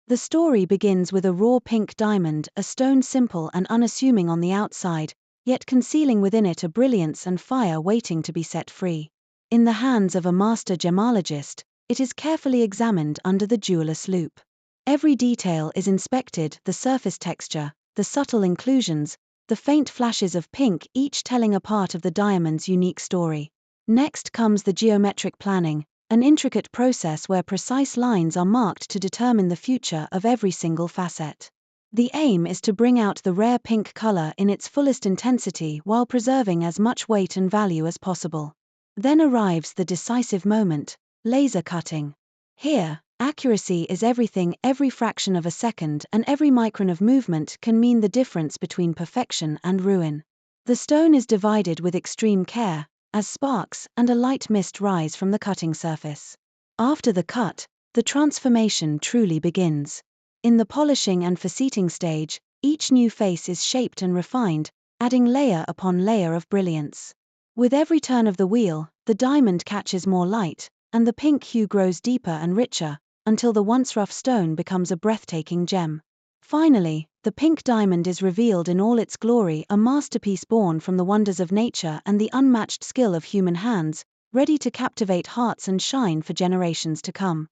The story begins with a raw pink diamond, a stone simple and unassuming on the outside, yet concealing within it a brilliance and fire waiting to be set free. In the hands of a master gemologist, it is carefully examined under the jeweller's loupe. Every detail is inspected, the surface texture, the subtle inclusions, the faint flashes of pink, each telling a part of the diamond's unique story. Next comes the geometric planning, an intricate process where precise lines are marked to determine the future of every single facet. The aim is to bring out the rare pink color in its fullest intensity while preserving as much weight and value as possible. Then arrives the decisive moment, laser cutting. Here, accuracy is everything. Every fraction of a second and every micron of movement can mean the difference between perfection and ruin. The stone is divided with extreme care, as sparks and a light mist rise from the cutting surface. After the cut, the transformation truly begins. In the polishing and faceting stage, each new face is shaped and refined, adding layer upon layer of brilliance. With every turn of the wheel, the diamond catches more light, and the pink hue grows deeper and richer, until the once rough stone becomes a breathtaking gem. Finally, the pink diamond is revealed in all its glory, a masterpiece born from the wonders of nature and the unmatched skill of human hands, ready to captivate hearts and shine for generations to come.